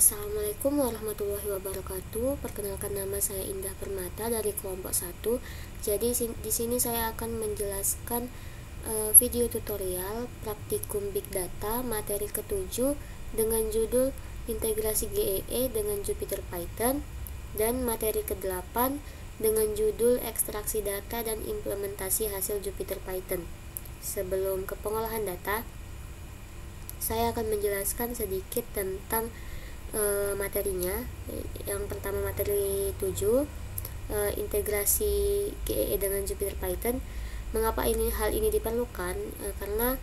Assalamualaikum warahmatullahi wabarakatuh. Perkenalkan, nama saya Indah Permata dari kelompok 1. Jadi di sini saya akan menjelaskan video tutorial praktikum Big Data materi ke-7 dengan judul integrasi GEE dengan Jupyter Python, dan materi ke-8 dengan judul ekstraksi data dan implementasi hasil Jupyter Python. Sebelum ke pengolahan data, saya akan menjelaskan sedikit tentang materinya. Yang pertama, materi 7, integrasi GEE dengan Jupyter Python. Mengapa hal ini diperlukan? Karena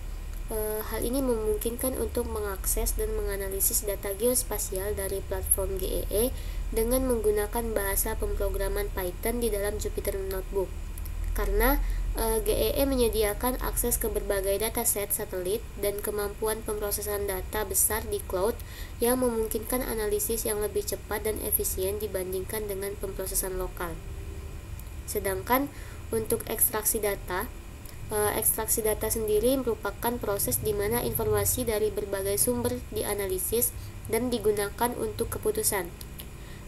hal ini memungkinkan untuk mengakses dan menganalisis data geospasial dari platform GEE dengan menggunakan bahasa pemrograman Python di dalam Jupyter Notebook. Karena GEE menyediakan akses ke berbagai dataset satelit dan kemampuan pemrosesan data besar di cloud yang memungkinkan analisis yang lebih cepat dan efisien dibandingkan dengan pemrosesan lokal. Sedangkan untuk ekstraksi data sendiri merupakan proses di mana informasi dari berbagai sumber dianalisis dan digunakan untuk keputusan.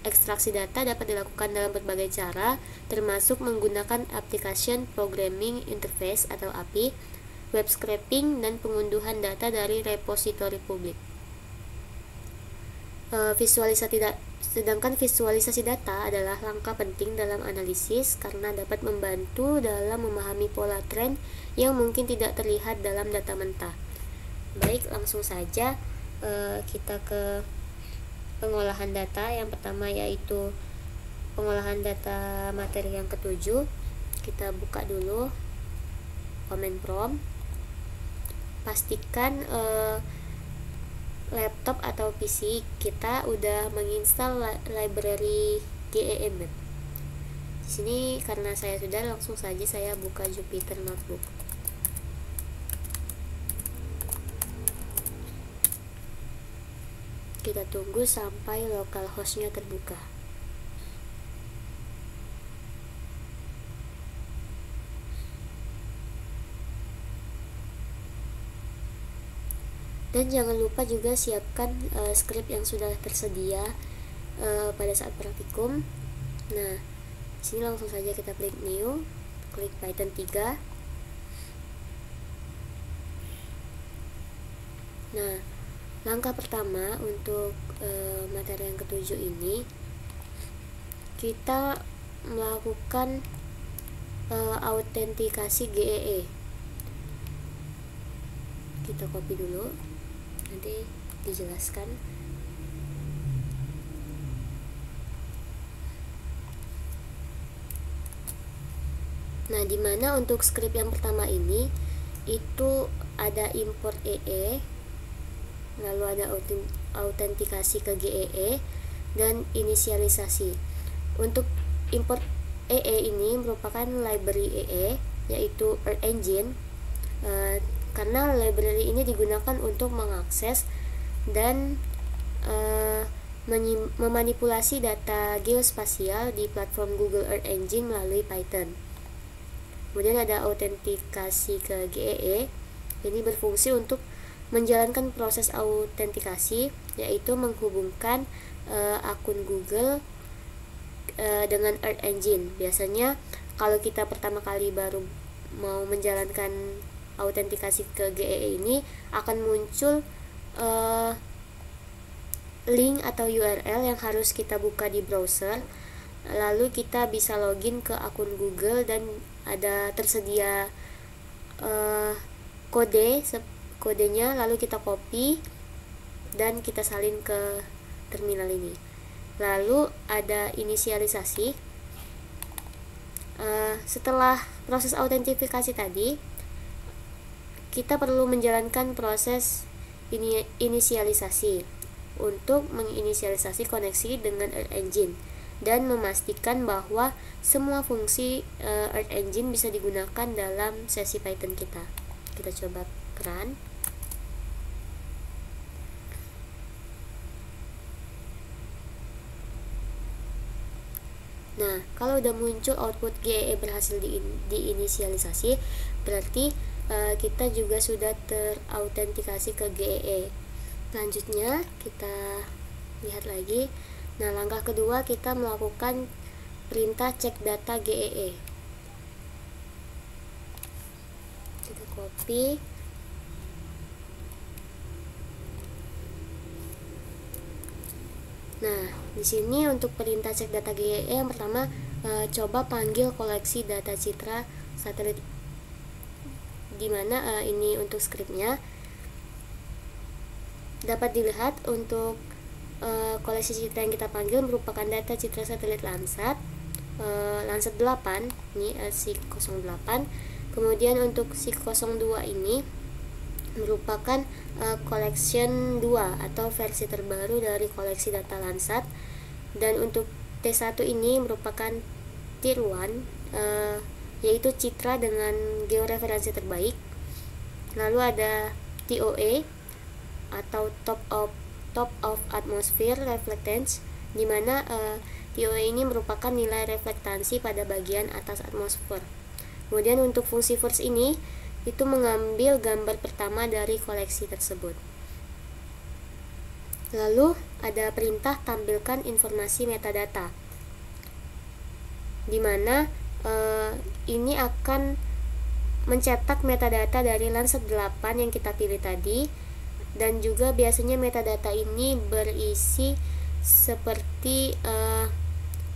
Ekstraksi data dapat dilakukan dalam berbagai cara, termasuk menggunakan Application Programming Interface atau API, web scraping, dan pengunduhan data dari repositori publik. Sedangkan visualisasi data adalah langkah penting dalam analisis karena dapat membantu dalam memahami pola tren yang mungkin tidak terlihat dalam data mentah. Baik, langsung saja kita ke pengolahan data. Yang pertama yaitu pengolahan data materi yang ke-7. Kita buka dulu command prompt. Pastikan laptop atau PC kita udah menginstal library GEE Map. Di sini karena saya sudah, langsung saja saya buka Jupyter Notebook. Kita tunggu sampai localhost-nya terbuka. Dan jangan lupa juga siapkan script yang sudah tersedia pada saat praktikum. Nah, di sini langsung saja kita klik new, klik Python 3. Nah, langkah pertama untuk materi yang ke-7 ini, kita melakukan autentikasi GEE. Kita copy dulu, nanti dijelaskan. Nah, dimana untuk script yang pertama ini itu ada import EE, lalu ada autentikasi ke GEE, dan inisialisasi. Untuk import EE ini merupakan library EE, yaitu Earth Engine, karena library ini digunakan untuk mengakses dan memanipulasi data geospasial di platform Google Earth Engine melalui Python. Kemudian ada autentikasi ke GEE. Ini berfungsi untuk menjalankan proses autentikasi, yaitu menghubungkan akun Google dengan Earth Engine. Biasanya kalau kita pertama kali baru mau menjalankan autentikasi ke GEE ini, akan muncul link atau URL yang harus kita buka di browser. Lalu kita bisa login ke akun Google dan ada tersedia kodenya, lalu kita copy dan kita salin ke terminal ini. Lalu ada inisialisasi. Setelah proses autentifikasi tadi, kita perlu menjalankan proses inisialisasi untuk menginisialisasi koneksi dengan Earth Engine dan memastikan bahwa semua fungsi Earth Engine bisa digunakan dalam sesi Python kita. Kita coba run. Nah, kalau udah muncul output GEE berhasil diinisialisasi, berarti kita juga sudah terautentikasi ke GEE. Selanjutnya kita lihat lagi. Nah, langkah kedua kita melakukan perintah cek data GEE. Kita copy. Nah, di sini untuk perintah cek data GEE yang pertama, coba panggil koleksi data citra satelit, dimana ini untuk skripnya. Dapat dilihat untuk koleksi citra yang kita panggil merupakan data citra satelit Landsat, Landsat 8, ini SIG-08. Kemudian untuk SIG-02 ini merupakan collection 2 atau versi terbaru dari koleksi data Landsat. Dan untuk T1 ini merupakan Tier 1, yaitu citra dengan georeferensi terbaik. Lalu ada TOA atau top of atmosphere reflectance, di mana TOA ini merupakan nilai reflektasi pada bagian atas atmosfer. Kemudian untuk fungsi first ini itu mengambil gambar pertama dari koleksi tersebut. Lalu ada perintah tampilkan informasi metadata, di mana ini akan mencetak metadata dari Landsat 8 yang kita pilih tadi. Dan juga biasanya metadata ini berisi seperti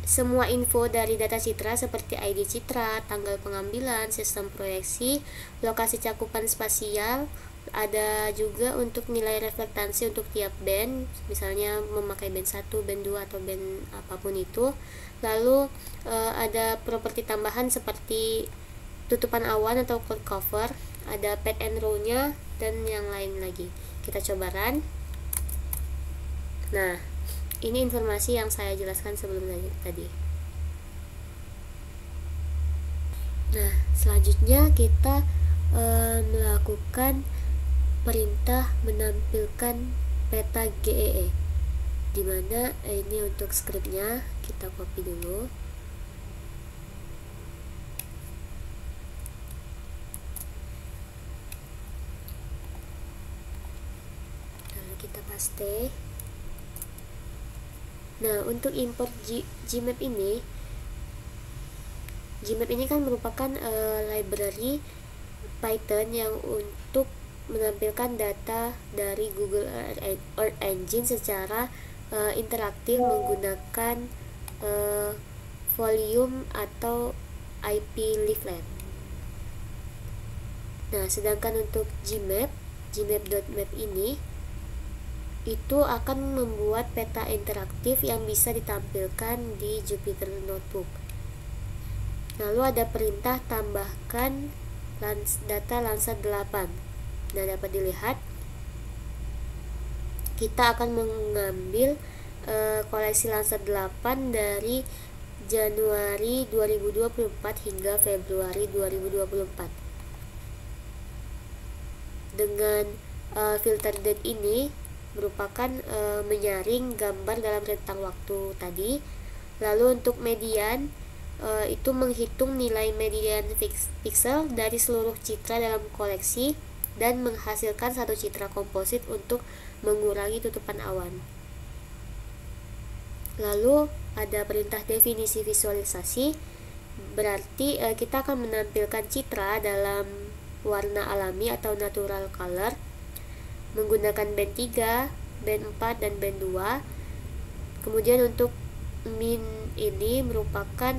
semua info dari data citra seperti ID citra, tanggal pengambilan, sistem proyeksi, lokasi cakupan spasial, ada juga untuk nilai reflektasi untuk tiap band, misalnya memakai band 1, band 2 atau band apapun itu. Lalu ada properti tambahan seperti tutupan awan atau cloud cover, ada pad and row nya, dan yang lain lagi. Kita coba run. Nah, ini informasi yang saya jelaskan sebelumnya tadi. Nah, selanjutnya kita melakukan perintah menampilkan peta GEE, dimana ini untuk skripnya kita copy dulu. Kita paste. Nah, untuk import Gmap ini kan merupakan library Python yang untuk menampilkan data dari Google Earth Engine secara interaktif menggunakan volume atau IP leaflet. Nah, sedangkan untuk gmap.map ini itu akan membuat peta interaktif yang bisa ditampilkan di Jupyter Notebook. Lalu ada perintah tambahkan data Landsat 8. Nah, dapat dilihat kita akan mengambil koleksi Landsat 8 dari Januari 2024 hingga Februari 2024. Dengan filter date ini merupakan menyaring gambar dalam rentang waktu tadi. Lalu untuk median itu menghitung nilai median pixel dari seluruh citra dalam koleksi dan menghasilkan satu citra komposit untuk mengurangi tutupan awan. Lalu ada perintah definisi visualisasi, berarti kita akan menampilkan citra dalam warna alami atau natural color menggunakan band 3, band 4, dan band 2. Kemudian untuk min ini merupakan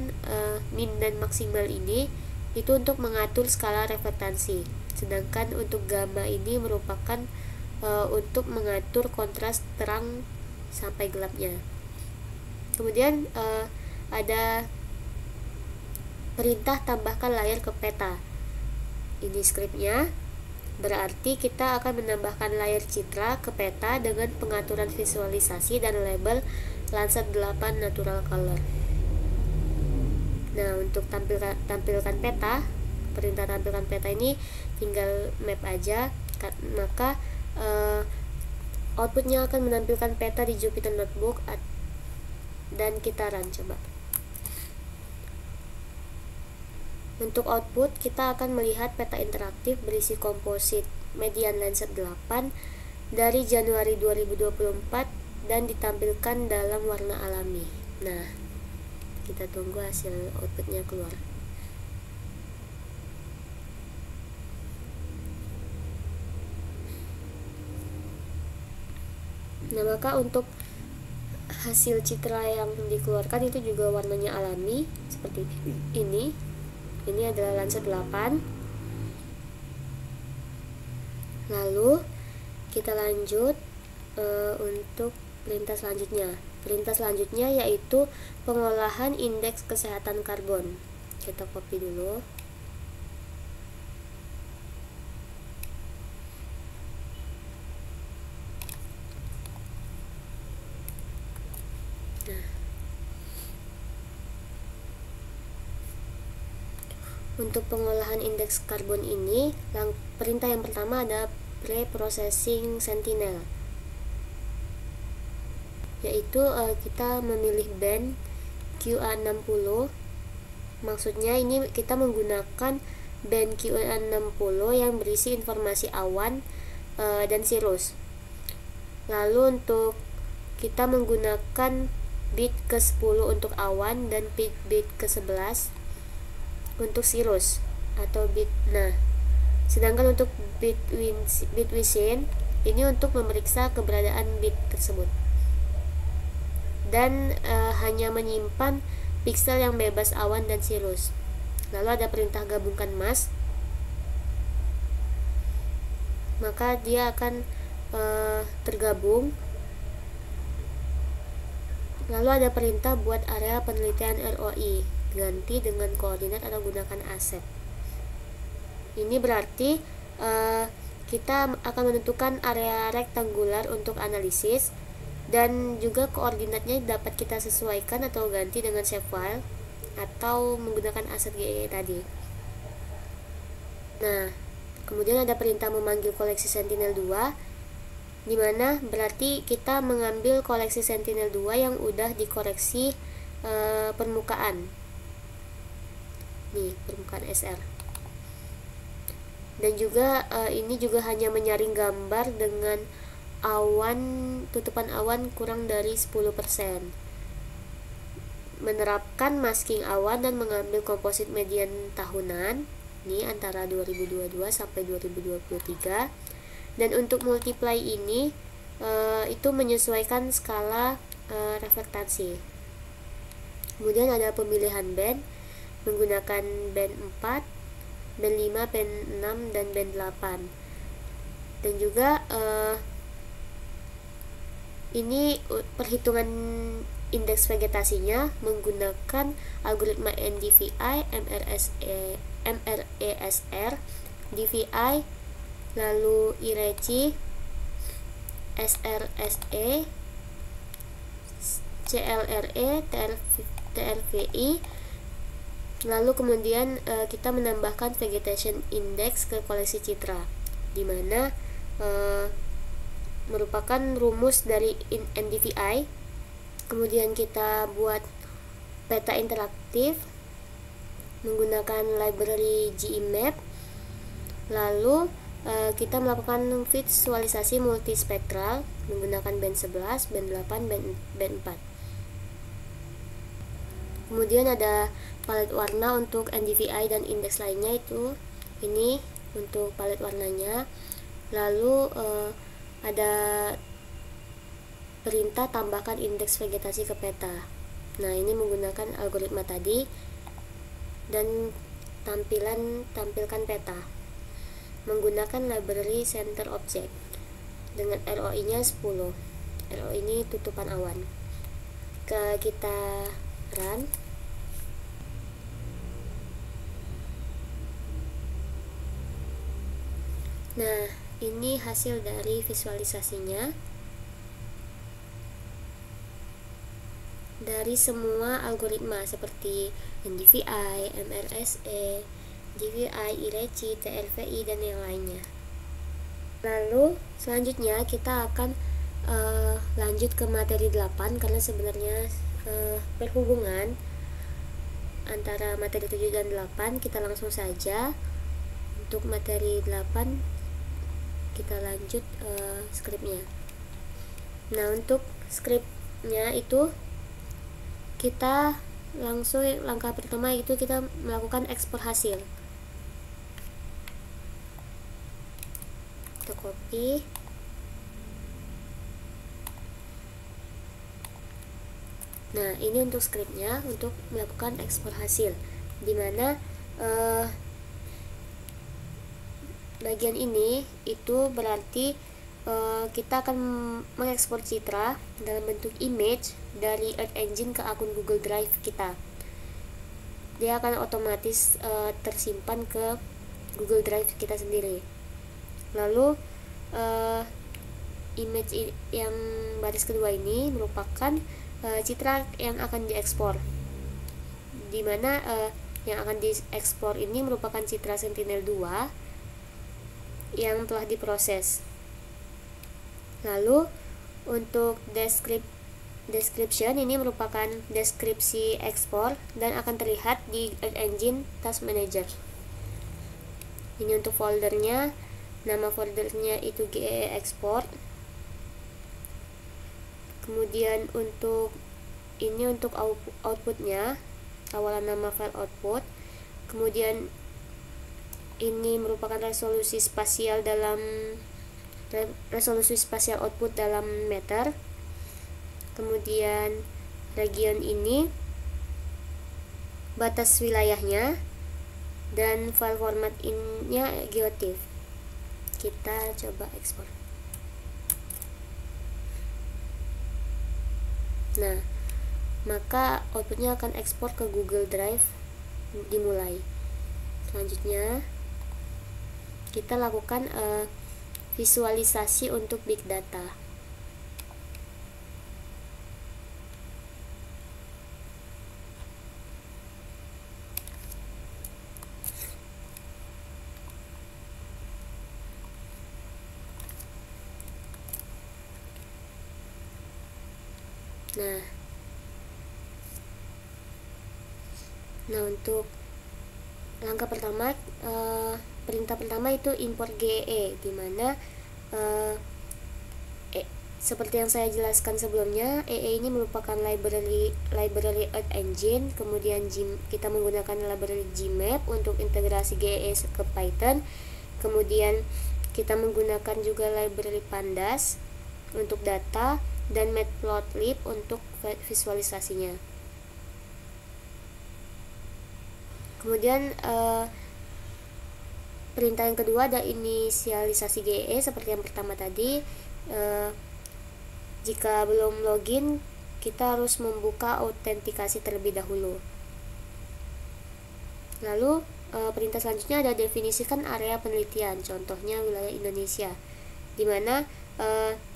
min dan maksimal ini itu untuk mengatur skala reflektasi. Sedangkan untuk gamma ini merupakan untuk mengatur kontras terang sampai gelapnya. Kemudian ada perintah tambahkan layar ke peta. Ini skripnya. Berarti kita akan menambahkan layar citra ke peta dengan pengaturan visualisasi dan label Landsat 8 natural color. Nah, untuk tampilkan peta, perintah tampilkan peta ini tinggal map aja, maka outputnya akan menampilkan peta di Jupyter Notebook dan kita run coba. Untuk output, kita akan melihat peta interaktif berisi komposit median Landsat 8 dari Januari 2024 dan ditampilkan dalam warna alami. Nah, kita tunggu hasil outputnya keluar. Nah, maka untuk hasil citra yang dikeluarkan itu juga warnanya alami seperti ini. Ini adalah Landsat 8. Lalu kita lanjut untuk perintah selanjutnya. Perintah selanjutnya yaitu pengolahan indeks kesehatan karbon. Kita copy dulu. Nah, untuk pengolahan indeks karbon ini, perintah yang pertama ada pre-processing sentinel, yaitu kita memilih band QA60. Maksudnya ini kita menggunakan band QA60 yang berisi informasi awan dan cirrus. Lalu untuk kita menggunakan bit ke-10 untuk awan dan bit ke-11 untuk cirrus atau bit. Nah, sedangkan untuk bit Wisin ini untuk memeriksa keberadaan bit tersebut dan hanya menyimpan piksel yang bebas awan dan cirrus. Lalu ada perintah gabungkan mask, maka dia akan tergabung. Lalu ada perintah buat area penelitian ROI, ganti dengan koordinat atau gunakan aset. Ini berarti kita akan menentukan area rektangular untuk analisis, dan juga koordinatnya dapat kita sesuaikan atau ganti dengan save file atau menggunakan aset GE tadi. Nah, kemudian ada perintah memanggil koleksi Sentinel-2, dimana berarti kita mengambil koleksi Sentinel-2 yang udah dikoreksi permukaan. Nih, permukaan SR. Dan juga ini juga hanya menyaring gambar dengan tutupan awan kurang dari 10%, menerapkan masking awan dan mengambil komposit median tahunan ini antara 2022 sampai 2023. Dan untuk multiply ini itu menyesuaikan skala reflektasi. Kemudian ada pemilihan band menggunakan band 4, band 5, band 6, dan band 8. Dan juga ini perhitungan indeks vegetasinya menggunakan algoritma NDVI, MRESR, DVI, lalu IRECI, SRSE, CLRE, TRVI. Lalu kemudian kita menambahkan vegetation index ke koleksi citra, di mana merupakan rumus dari NDVI. Kemudian kita buat peta interaktif menggunakan library GEmap. Lalu kita melakukan visualisasi multispektral menggunakan band 11, band 8, band 4. Kemudian ada palet warna untuk NDVI dan indeks lainnya, itu ini untuk palet warnanya. Lalu ada perintah tambahkan indeks vegetasi ke peta. Nah, ini menggunakan algoritma tadi, dan tampilkan peta menggunakan library center object dengan ROI nya 10. ROI ini tutupan awan. Kita run. Nah, ini hasil dari visualisasinya dari semua algoritma seperti NDVI, MRSE, DVI, IRECI, TRVI, dan yang lainnya. Lalu selanjutnya kita akan lanjut ke materi 8, karena sebenarnya berhubungan antara materi 7 dan 8. Kita langsung saja untuk materi 8, kita lanjut skripnya. Nah, untuk scriptnya itu kita langsung langkah pertama itu kita melakukan ekspor hasil. Kita copy, nah ini untuk scriptnya untuk melakukan ekspor hasil, dimana bagian ini itu berarti kita akan mengekspor citra dalam bentuk image dari Earth Engine ke akun Google Drive kita. Dia akan otomatis tersimpan ke Google Drive kita sendiri. Lalu image yang baris kedua ini merupakan citra yang akan diekspor, dimana yang akan diekspor ini merupakan citra Sentinel-2 yang telah diproses. Lalu untuk description ini merupakan deskripsi ekspor dan akan terlihat di Earth Engine Task Manager. Ini untuk foldernya, nama foldernya itu GEE Export. Kemudian untuk ini untuk outputnya, awalan nama file output. Kemudian ini merupakan resolusi spasial output dalam meter. Kemudian region ini batas wilayahnya, dan file format-nya geotiff. Kita coba ekspor. Nah, maka outputnya akan ekspor ke Google Drive dimulai. Selanjutnya kita lakukan visualisasi untuk big data. Nah, untuk langkah pertama, perintah pertama itu import GEE, dimana seperti yang saya jelaskan sebelumnya, EE ini merupakan library Earth Engine. Kemudian kita menggunakan library Gmap untuk integrasi GEE ke Python. Kemudian kita menggunakan juga library Pandas untuk data, dan Matplotlib untuk visualisasinya. Kemudian perintah yang kedua ada inisialisasi GEE seperti yang pertama tadi. Jika belum login, kita harus membuka autentikasi terlebih dahulu. Lalu perintah selanjutnya ada definisikan area penelitian, contohnya wilayah Indonesia, dimana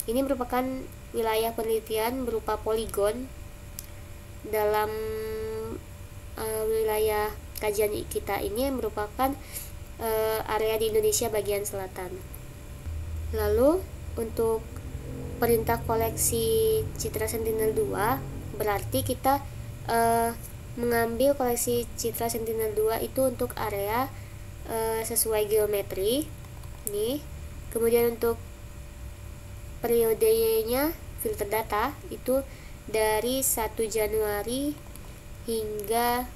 ini merupakan wilayah penelitian berupa poligon dalam wilayah kajian kita. Ini merupakan area di Indonesia bagian selatan. Lalu untuk perintah koleksi citra Sentinel-2 berarti kita mengambil koleksi citra Sentinel-2 itu untuk area sesuai geometri nih. Kemudian untuk periodenya filter data itu dari 1 Januari hingga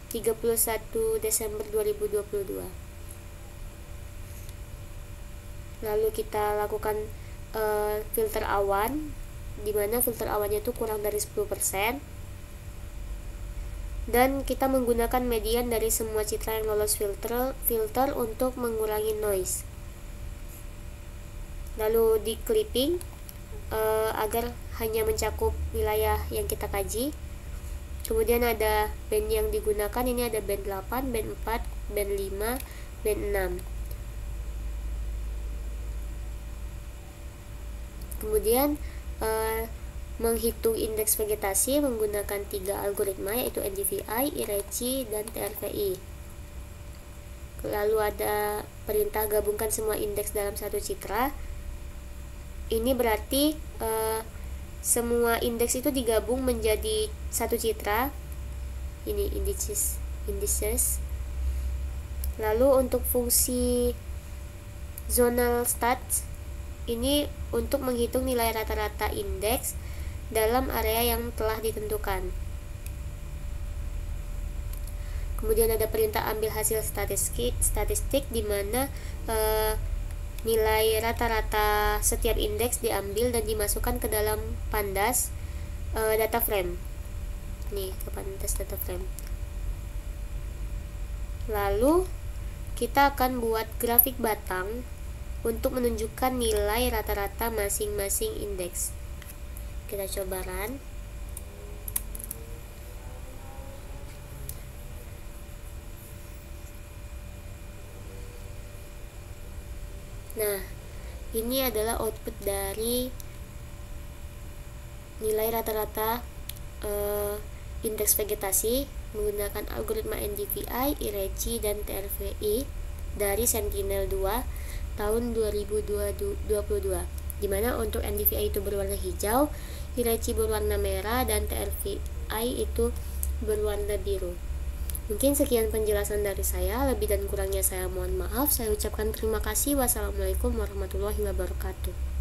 31 Desember 2022. Lalu kita lakukan filter awan, dimana filter awannya itu kurang dari 10%, dan kita menggunakan median dari semua citra yang lolos filter untuk mengurangi noise. Lalu di clipping agar hanya mencakup wilayah yang kita kaji. Kemudian ada band yang digunakan, ini ada band 8, band 4, band 5, band 6. Kemudian menghitung indeks vegetasi menggunakan 3 algoritma, yaitu NDVI, IRECI, dan TRVI. Lalu ada perintah gabungkan semua indeks dalam satu citra. Ini berarti semua indeks itu digabung menjadi satu citra. Ini indices. Lalu untuk fungsi zonal stats ini untuk menghitung nilai rata-rata indeks dalam area yang telah ditentukan. Kemudian ada perintah ambil hasil statistik di mana nilai rata-rata setiap indeks diambil dan dimasukkan ke dalam pandas data frame. Nih, ke pandas data frame. Lalu kita akan buat grafik batang untuk menunjukkan nilai rata-rata masing-masing indeks. Kita coba run. Nah, ini adalah output dari nilai rata-rata indeks vegetasi menggunakan algoritma NDVI, IRECI, dan TRVI dari Sentinel-2 tahun 2022, di mana untuk NDVI itu berwarna hijau, IRECI berwarna merah, dan TRVI itu berwarna biru. Mungkin sekian penjelasan dari saya, lebih dan kurangnya saya mohon maaf. Saya ucapkan terima kasih. Wassalamualaikum warahmatullahi wabarakatuh.